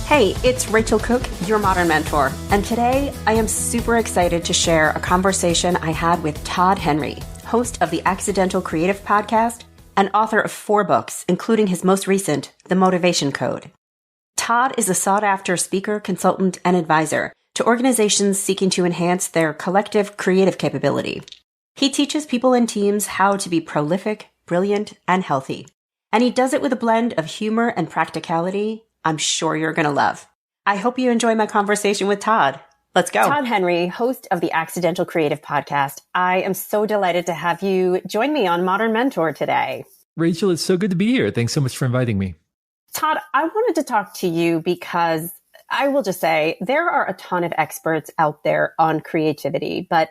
Hey, it's Rachel Cooke, your modern mentor. And today I am super excited to share a conversation I had with Todd Henry, host of the Accidental Creative Podcast and author of 4 books, including his most recent, The Motivation Code. Todd is a sought-after speaker, consultant, and advisor to organizations seeking to enhance their collective creative capability. He teaches people and teams how to be prolific, brilliant, and healthy. And he does it with a blend of humor and practicality I'm sure you're going to love. I hope you enjoy my conversation with Todd. Let's go. Todd Henry, host of the Accidental Creative Podcast. I am so delighted to have you join me on Modern Mentor today. Rachel, it's so good to be here. Thanks so much for inviting me. Todd, I wanted to talk to you because I will just say there are a ton of experts out there on creativity, but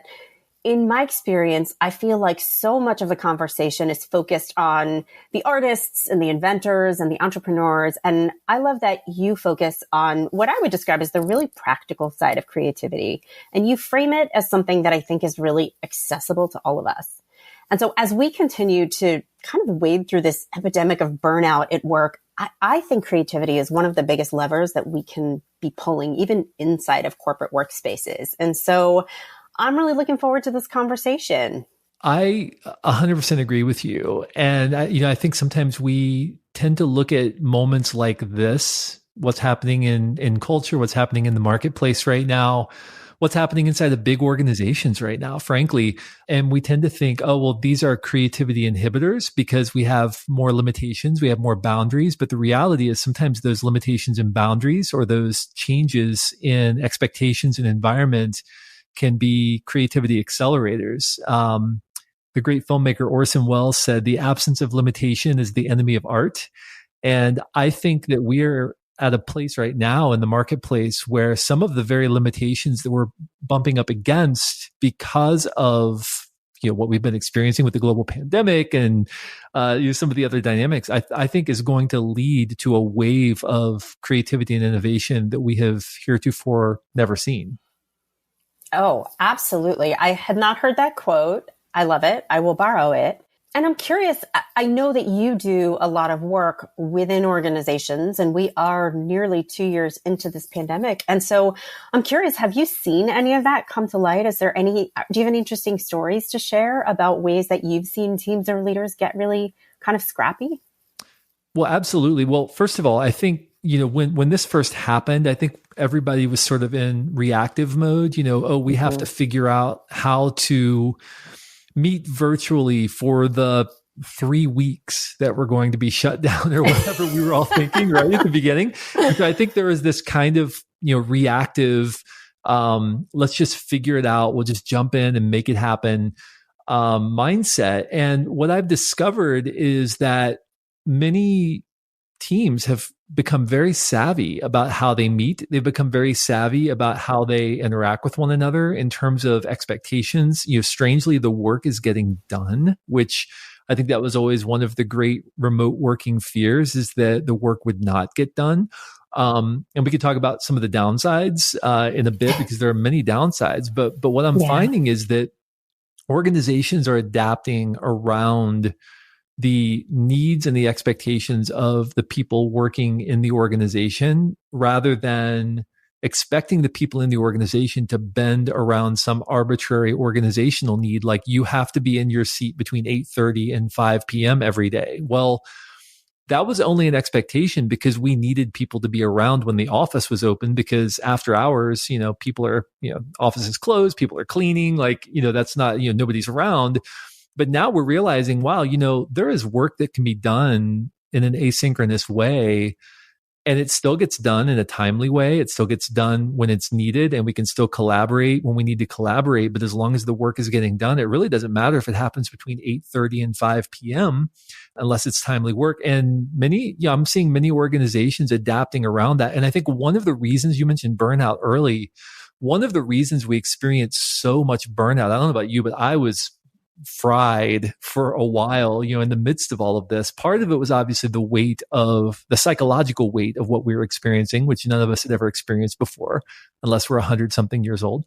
in my experience, I feel like so much of the conversation is focused on the artists and the inventors and the entrepreneurs. And I love that you focus on what I would describe as the really practical side of creativity. And you frame it as something that I think is really accessible to all of us. And so as we continue to kind of wade through this epidemic of burnout at work, I think creativity is one of the biggest levers that we can be pulling even inside of corporate workspaces. And so I'm really looking forward to this conversation. I 100% agree with you. And I think sometimes we tend to look at moments like this, what's happening in culture, what's happening in the marketplace right now, what's happening inside of big organizations right now, frankly. And we tend to think, oh, well, these are creativity inhibitors because we have more limitations, we have more boundaries. But the reality is sometimes those limitations and boundaries or those changes in expectations and environment can be creativity accelerators. The great filmmaker Orson Welles said, the absence of limitation is the enemy of art. And I think that we're at a place right now in the marketplace where some of the very limitations that we're bumping up against because of what we've been experiencing with the global pandemic and some of the other dynamics, I think is going to lead to a wave of creativity and innovation that we have heretofore never seen. Oh, absolutely. I had not heard that quote. I love it. I will borrow it. And I'm curious, I know that you do a lot of work within organizations, and we are nearly 2 years into this pandemic. And so I'm curious, have you seen any of that come to light? Do you have any interesting stories to share about ways that you've seen teams or leaders get really kind of scrappy? Well, absolutely. Well, first of all, I think when this first happened, I think everybody was sort of in reactive mode. We have to figure out how to meet virtually for the 3 weeks that we're going to be shut down or whatever we were all thinking right at the beginning. And so I think there was this kind of, reactive, let's just figure it out. We'll just jump in and make it happen mindset. And what I've discovered is that many teams have become very savvy about how they meet. They've become very savvy about how they interact with one another in terms of expectations. Strangely, the work is getting done, which I think that was always one of the great remote working fears, is that the work would not get done. And we could talk about some of the downsides in a bit because there are many downsides. But what I'm finding is that organizations are adapting around the needs and the expectations of the people working in the organization rather than expecting the people in the organization to bend around some arbitrary organizational need, like you have to be in your seat between 8:30 and 5 p.m. every day. Well, that was only an expectation because we needed people to be around when the office was open, because after hours, people are, office is closed, people are cleaning, that's not, nobody's around. But now we're realizing, wow, there is work that can be done in an asynchronous way, and it still gets done in a timely way. It still gets done when it's needed, and we can still collaborate when we need to collaborate. But as long as the work is getting done, it really doesn't matter if it happens between 8:30 and 5 p.m., unless it's timely work. And I'm seeing many organizations adapting around that. And I think one of the reasons, you mentioned burnout early, one of the reasons we experience so much burnout, I don't know about you, but I was fried for a while, in the midst of all of this. Part of it was obviously the psychological weight of what we were experiencing, which none of us had ever experienced before, unless we're 100 something years old.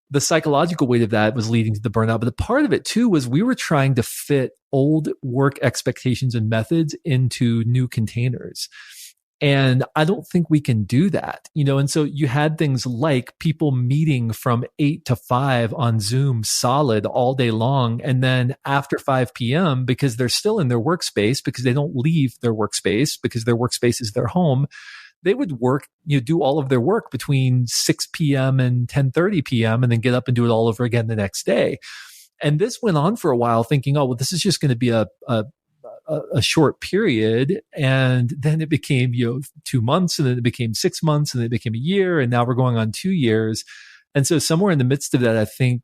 The psychological weight of that was leading to the burnout. But the part of it too was we were trying to fit old work expectations and methods into new containers. And I don't think we can do that, and so you had things like people meeting from 8 to 5 on Zoom solid all day long. And then after 5 p.m., because they're still in their workspace, because they don't leave their workspace, because their workspace is their home, they would work, do all of their work between 6 p.m. and 10:30 p.m. and then get up and do it all over again the next day. And this went on for a while thinking, oh, well, this is just going to be a short period. And then it became, 2 months, and then it became 6 months, and then it became a year. And now we're going on 2 years. And so somewhere in the midst of that, I think,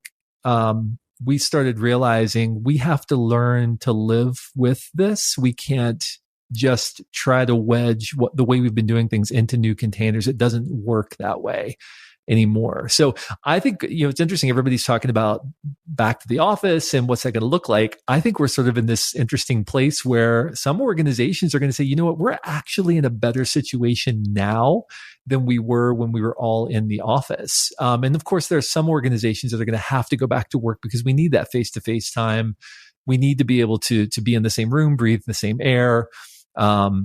we started realizing we have to learn to live with this. We can't just try to wedge the way we've been doing things into new containers. It doesn't work that way anymore. So I think, it's interesting. Everybody's talking about back to the office and what's that going to look like. I think we're sort of in this interesting place where some organizations are going to say, you know what, we're actually in a better situation now than we were when we were all in the office. And of course, there are some organizations that are going to have to go back to work because we need that face-to-face time. We need to be able to be in the same room, breathe the same air.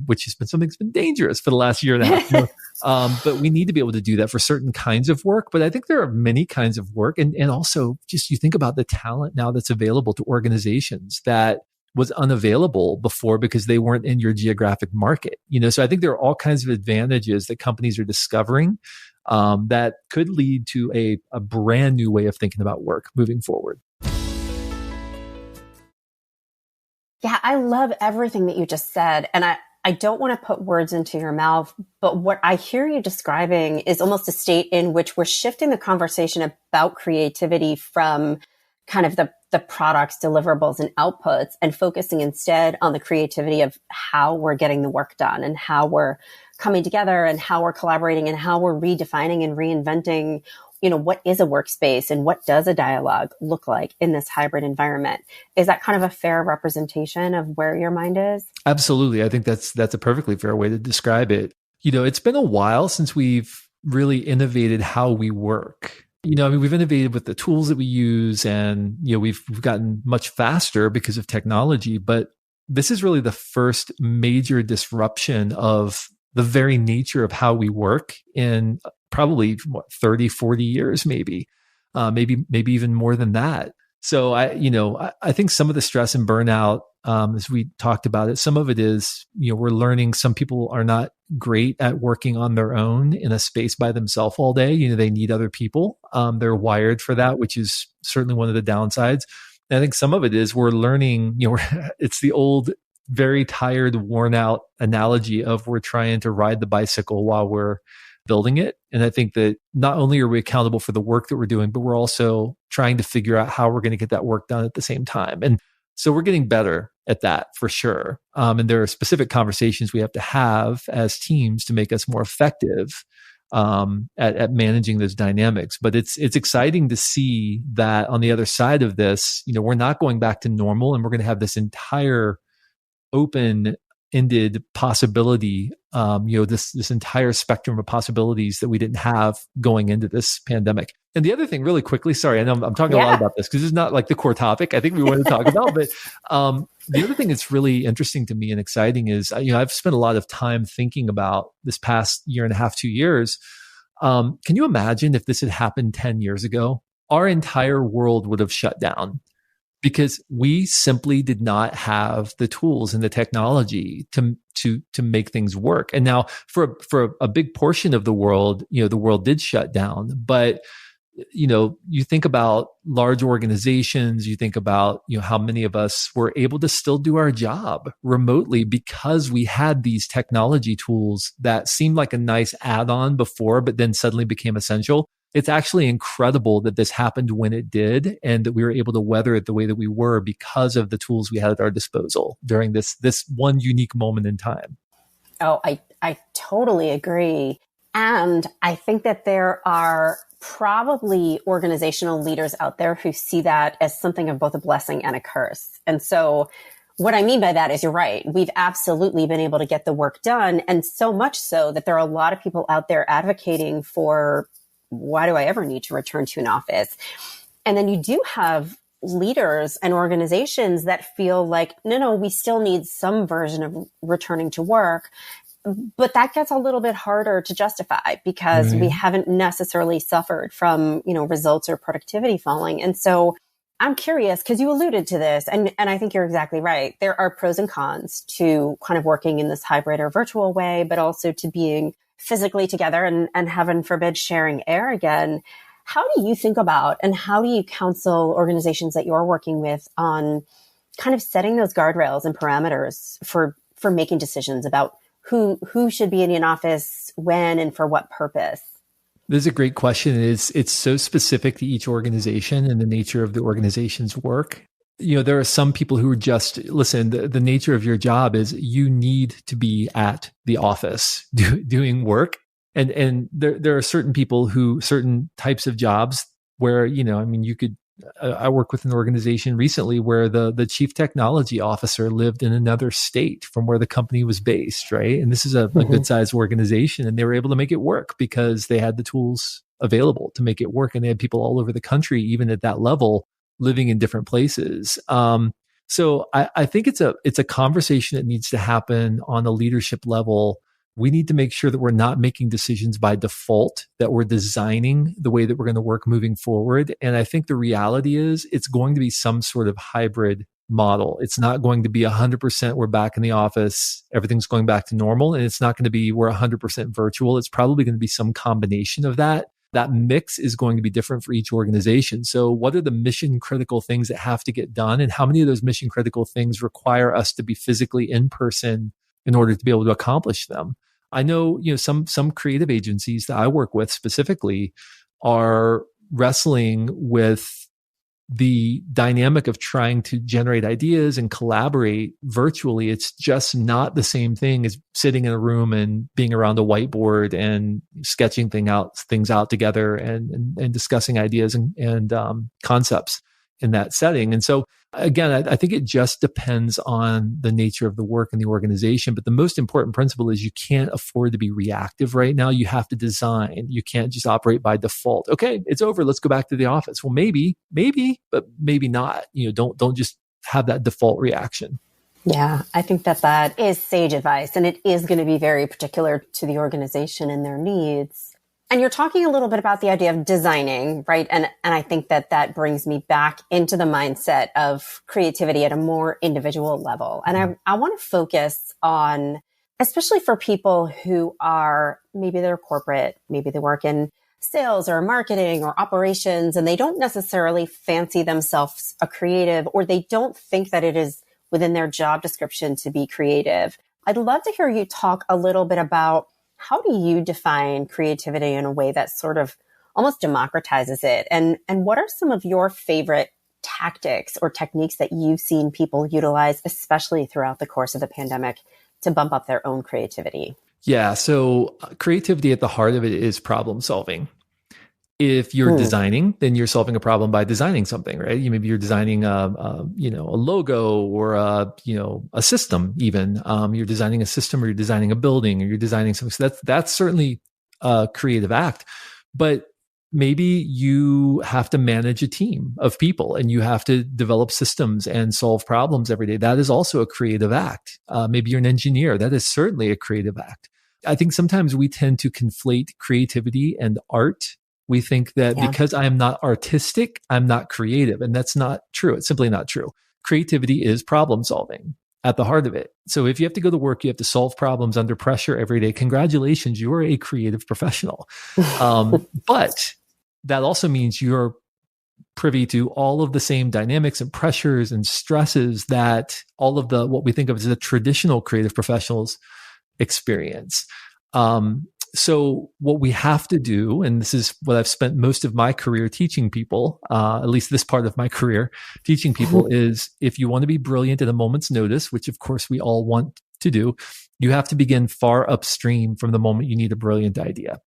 Which has been something that's been dangerous for the last year and a half. But we need to be able to do that for certain kinds of work. But I think there are many kinds of work. And also just you think about the talent now that's available to organizations that was unavailable before because they weren't in your geographic market. So I think there are all kinds of advantages that companies are discovering that could lead to a brand new way of thinking about work moving forward. Yeah, I love everything that you just said. And I don't want to put words into your mouth, but what I hear you describing is almost a state in which we're shifting the conversation about creativity from kind of the products, deliverables, and outputs, and focusing instead on the creativity of how we're getting the work done and how we're coming together and how we're collaborating and how we're redefining and reinventing what is a workspace and what does a dialogue look like in this hybrid environment? Is that kind of a fair representation of where your mind is? Absolutely. I think that's a perfectly fair way to describe it. It's been a while since we've really innovated how we work. We've innovated with the tools that we use, and, we've gotten much faster because of technology, but this is really the first major disruption of the very nature of how we work in probably 30, 40 years, maybe even more than that. So I think some of the stress and burnout, as we talked about it, some of it is, we're learning some people are not great at working on their own in a space by themselves all day. They need other people. They're wired for that, which is certainly one of the downsides. And I think some of it is we're learning, it's the old, very tired, worn out analogy of we're trying to ride the bicycle while we're building it. And I think that not only are we accountable for the work that we're doing, but we're also trying to figure out how we're going to get that work done at the same time. And so we're getting better at that for sure. And there are specific conversations we have to have as teams to make us more effective at managing those dynamics. But it's exciting to see that on the other side of this, we're not going back to normal, and we're going to have this entire open-ended possibility, this entire spectrum of possibilities that we didn't have going into this pandemic. And the other thing, really quickly, sorry, I know I'm talking a lot about this because it's not like the core topic I think we want to talk about, but the other thing that's really interesting to me and exciting is, I've spent a lot of time thinking about this past year and a half, 2 years. Can you imagine if this had happened 10 years ago? Our entire world would have shut down, because we simply did not have the tools and the technology to make things work. And now for a big portion of the world, the world did shut down. But, you think about large organizations, you think about, how many of us were able to still do our job remotely because we had these technology tools that seemed like a nice add-on before, but then suddenly became essential. It's actually incredible that this happened when it did, and that we were able to weather it the way that we were because of the tools we had at our disposal during this one unique moment in time. Oh, I totally agree. And I think that there are probably organizational leaders out there who see that as something of both a blessing and a curse. And so what I mean by that is, you're right. We've absolutely been able to get the work done. And so much so that there are a lot of people out there advocating for, why do I ever need to return to an office? And then you do have leaders and organizations that feel like, no, we still need some version of returning to work. But that gets a little bit harder to justify because we haven't necessarily suffered from, results or productivity falling. And so I'm curious, because you alluded to this, and I think you're exactly right. There are pros and cons to kind of working in this hybrid or virtual way, but also to being physically together and heaven forbid sharing air again. How do you think about and how do you counsel organizations that you're working with on kind of setting those guardrails and parameters for making decisions about who should be in an office, when, and for what purpose? This is a great question. It's so specific to each organization and the nature of the organization's work. There are some people who are just, listen, the nature of your job is you need to be at the office doing work. And there are certain people certain types of jobs where, you could, I work with an organization recently where the chief technology officer lived in another state from where the company was based, right? And this is a good sized organization, and they were able to make it work because they had the tools available to make it work. And they had people all over the country, even at that level, living in different places. So I think it's a conversation that needs to happen on a leadership level. We need to make sure that we're not making decisions by default, that we're designing the way that we're going to work moving forward. And I think the reality is it's going to be some sort of hybrid model. It's not going to be 100% we're back in the office, everything's going back to normal. And it's not going to be we're 100% virtual. It's probably going to be some combination of that. That mix is going to be different for each organization. So what are the mission critical things that have to get done? And how many of those mission critical things require us to be physically in person in order to be able to accomplish them? I know, some creative agencies that I work with specifically are wrestling with the dynamic of trying to generate ideas and collaborate virtually. It's just not the same thing as sitting in a room and being around a whiteboard and sketching things out together and discussing ideas and concepts in that setting. And so again, I think it just depends on the nature of the work in the organization. But the most important principle is you can't afford to be reactive right now. You have to design. You can't just operate by default. Okay, it's over. Let's go back to the office. Well, maybe, but maybe not. Don't just have that default reaction. Yeah, I think that is sage advice, and it is going to be very particular to the organization and their needs. And you're talking a little bit about the idea of designing, right? And I think that brings me back into the mindset of creativity at a more individual level. And I want to focus on, especially for people who are, maybe they're corporate, maybe they work in sales or marketing or operations, and they don't necessarily fancy themselves a creative, or they don't think that it is within their job description to be creative. I'd love to hear you talk a little bit about how do you define creativity in a way that sort of almost democratizes it? And what are some of your favorite tactics or techniques that you've seen people utilize, especially throughout the course of the pandemic, to bump up their own creativity? Yeah. So creativity at the heart of it is problem solving. If you're designing, then you're solving a problem by designing something, right? Maybe you're designing a logo or a system even. You're designing a system, or you're designing a building, or you're designing something. So that's certainly a creative act. But maybe you have to manage a team of people and you have to develop systems and solve problems every day. That is also a creative act. Maybe you're an engineer. That is certainly a creative act. I think sometimes we tend to conflate creativity and art. We think that because I am not artistic, I'm not creative. And that's not true. It's simply not true. Creativity is problem solving at the heart of it. So if you have to go to work, you have to solve problems under pressure every day. Congratulations, you are a creative professional. But that also means you're privy to all of the same dynamics and pressures and stresses that all of what we think of as the traditional creative professionals experience. So what we have to do, and this is what I've spent most of my career teaching people, at least this part of my career teaching people, is if you want to be brilliant at a moment's notice, which of course we all want to do, you have to begin far upstream from the moment you need a brilliant idea.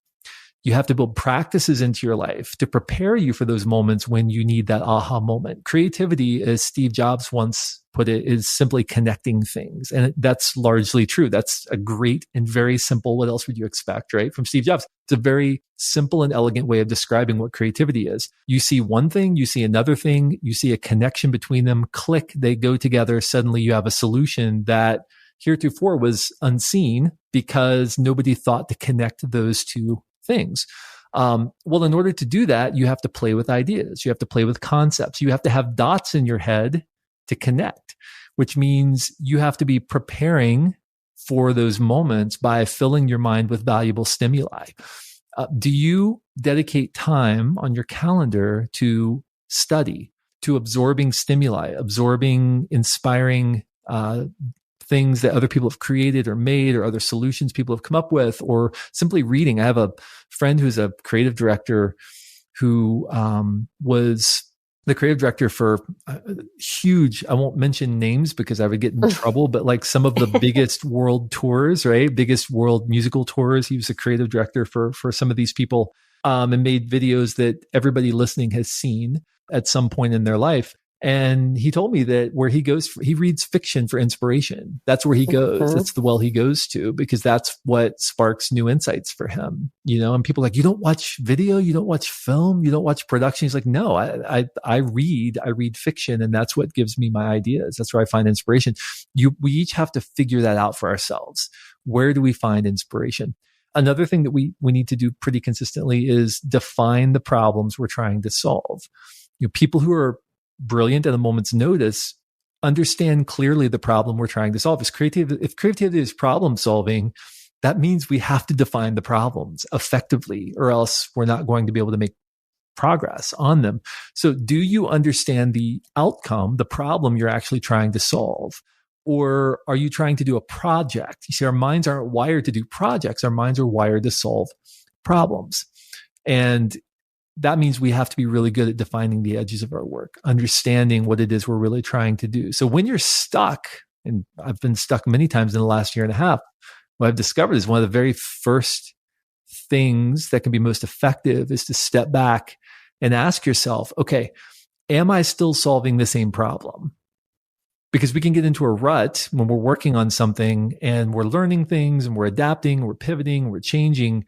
You have to build practices into your life to prepare you for those moments when you need that aha moment. Creativity, as Steve Jobs once put it, is simply connecting things. And that's largely true. That's a great and very simple, what else would you expect, right? From Steve Jobs. It's a very simple and elegant way of describing what creativity is. You see one thing, you see another thing, you see a connection between them, click, they go together. Suddenly you have a solution that heretofore was unseen because nobody thought to connect those two things. Well, in order to do that, you have to play with ideas. You have to play with concepts. You have to have dots in your head to connect, which means you have to be preparing for those moments by filling your mind with valuable stimuli. Do you dedicate time on your calendar to study, to absorbing stimuli, absorbing inspiring things that other people have created or made, or other solutions people have come up with, or simply reading? I have a friend who's a creative director who was the creative director for huge, I won't mention names because I would get in trouble, but like some of the biggest world tours, right? Biggest world musical tours. He was a creative director for some of these people, and made videos that everybody listening has seen at some point in their life. And he told me that where he goes, he reads fiction for inspiration. That's where he goes. That's the well he goes to, because that's what sparks new insights for him, and people are like, you don't watch video, you don't watch film, you don't watch production. He's like, no, I read fiction, and that's what gives me my ideas. That's where I find inspiration. We each have to figure that out for ourselves. Where do we find inspiration? Another thing that we need to do pretty consistently is define the problems we're trying to solve. People who are brilliant at a moment's notice understand clearly the problem we're trying to solve. If creativity is problem solving, that means we have to define the problems effectively, or else we're not going to be able to make progress on them. So do you understand the outcome, the problem you're actually trying to solve? Or are you trying to do a project? You see, our minds aren't wired to do projects. Our minds are wired to solve problems. And that means we have to be really good at defining the edges of our work, understanding what it is we're really trying to do. So when you're stuck, and I've been stuck many times in the last year and a half, what I've discovered is one of the very first things that can be most effective is to step back and ask yourself, okay, am I still solving the same problem? Because we can get into a rut when we're working on something and we're learning things and we're adapting, we're pivoting, we're changing.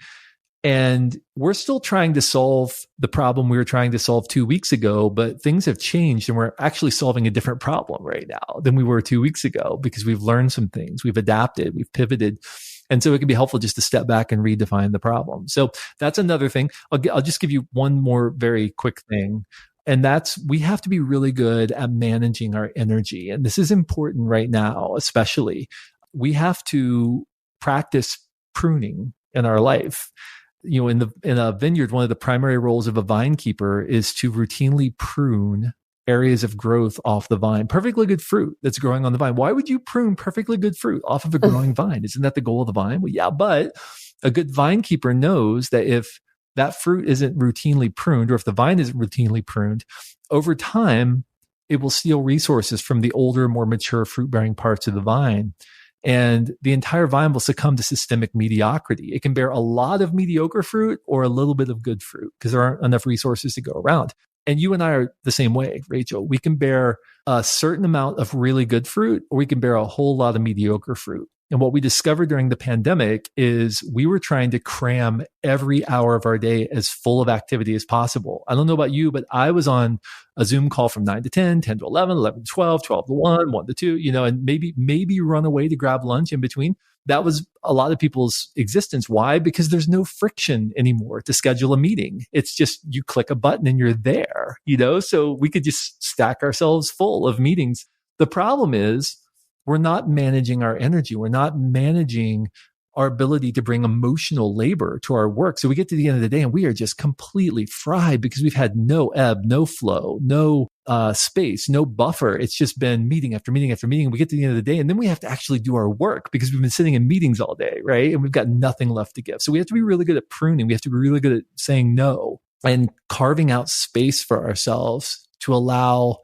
And we're still trying to solve the problem we were trying to solve 2 weeks ago, but things have changed and we're actually solving a different problem right now than we were 2 weeks ago, because we've learned some things, we've adapted, we've pivoted. And so it can be helpful just to step back and redefine the problem. So that's another thing. I'll just give you one more very quick thing. And that's, we have to be really good at managing our energy. And this is important right now, especially. We have to practice pruning in our life. In a vineyard, one of the primary roles of a vine keeper is to routinely prune areas of growth off the vine. Perfectly good fruit that's growing on the vine. Why would you prune perfectly good fruit off of a growing vine? Isn't that the goal of the vine? Well, yeah, but a good vine keeper knows that if that fruit isn't routinely pruned, or if the vine isn't routinely pruned, over time, it will steal resources from the older, more mature fruit-bearing parts of the vine. And the entire vine will succumb to systemic mediocrity. It can bear a lot of mediocre fruit or a little bit of good fruit because there aren't enough resources to go around. And you and I are the same way, Rachel. We can bear a certain amount of really good fruit, or we can bear a whole lot of mediocre fruit. And what we discovered during the pandemic is we were trying to cram every hour of our day as full of activity as possible. I don't know about you, but I was on a Zoom call from 9 to 10, 10 to 11, 11 to 12, 12 to 1, 1 to 2, and maybe run away to grab lunch in between. That was a lot of people's existence. Why? Because there's no friction anymore to schedule a meeting. It's just you click a button and you're there, so we could just stack ourselves full of meetings. The problem is we're not managing our energy. We're not managing our ability to bring emotional labor to our work. So we get to the end of the day and we are just completely fried because we've had no ebb, no flow, no space, no buffer. It's just been meeting after meeting after meeting. We get to the end of the day and then we have to actually do our work because we've been sitting in meetings all day, right? And we've got nothing left to give. So we have to be really good at pruning. We have to be really good at saying no and carving out space for ourselves to allow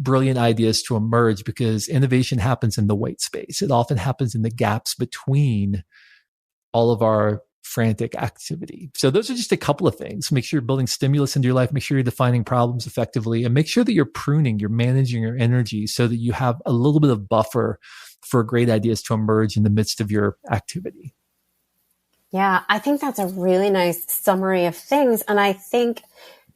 brilliant ideas to emerge, because innovation happens in the white space. It often happens in the gaps between all of our frantic activity. So those are just a couple of things. Make sure you're building stimulus into your life. Make sure you're defining problems effectively, and make sure that you're pruning, you're managing your energy so that you have a little bit of buffer for great ideas to emerge in the midst of your activity. Yeah, I think that's a really nice summary of things. And I think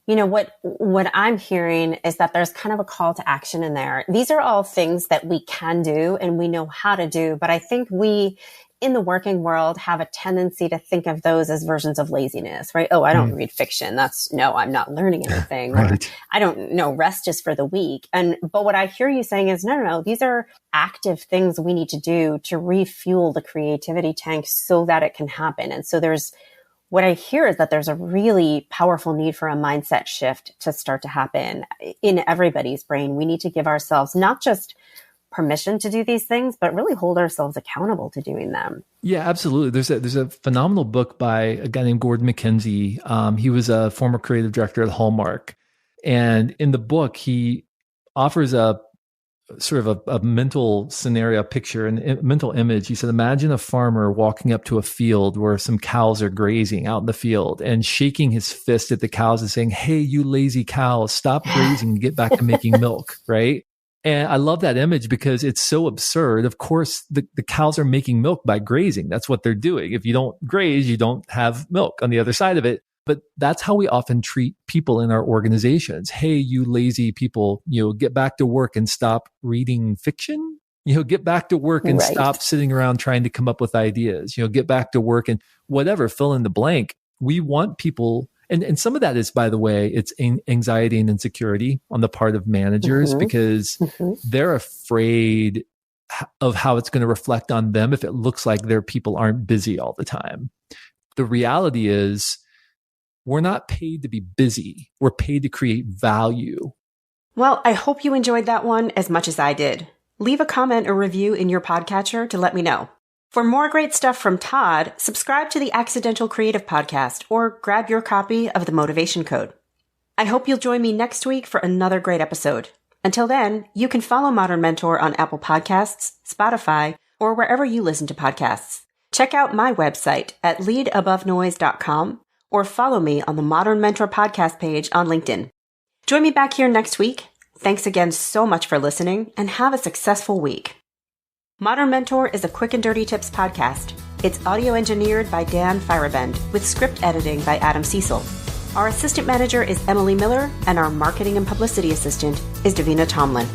What I'm hearing is that there's kind of a call to action in there. These are all things that we can do and we know how to do, but I think we in the working world have a tendency to think of those as versions of laziness, right? Oh, I don't read fiction. I'm not learning anything. Right. I don't know, rest is for the weak. But what I hear you saying is, no, these are active things we need to do to refuel the creativity tank so that it can happen. And so what I hear is that there's a really powerful need for a mindset shift to start to happen in everybody's brain. We need to give ourselves not just permission to do these things, but really hold ourselves accountable to doing them. Yeah, absolutely. There's a phenomenal book by a guy named Gordon McKenzie. He was a former creative director at Hallmark. And in the book, he offers a sort of a mental scenario, picture, a mental image. He said, imagine a farmer walking up to a field where some cows are grazing out in the field and shaking his fist at the cows and saying, hey, you lazy cows, stop grazing and get back to making milk, right? And I love that image because it's so absurd. Of course, the cows are making milk by grazing. That's what they're doing. If you don't graze, you don't have milk on the other side of it. But that's how we often treat people in our organizations. Hey, you lazy people, get back to work and stop reading fiction. Get back to work and stop sitting around trying to come up with ideas. Get back to work and whatever, fill in the blank. We want people, and some of that is, by the way, it's anxiety and insecurity on the part of managers because they're afraid of how it's going to reflect on them if it looks like their people aren't busy all the time. The reality is, we're not paid to be busy. We're paid to create value. Well, I hope you enjoyed that one as much as I did. Leave a comment or review in your podcatcher to let me know. For more great stuff from Todd, subscribe to the Accidental Creative Podcast or grab your copy of the Motivation Code. I hope you'll join me next week for another great episode. Until then, you can follow Modern Mentor on Apple Podcasts, Spotify, or wherever you listen to podcasts. Check out my website at leadabovenoise.com. or follow me on the Modern Mentor podcast page on LinkedIn. Join me back here next week. Thanks again so much for listening and have a successful week. Modern Mentor is a quick and dirty tips podcast. It's audio engineered by Dan Firebend with script editing by Adam Cecil. Our assistant manager is Emily Miller and our marketing and publicity assistant is Davina Tomlin.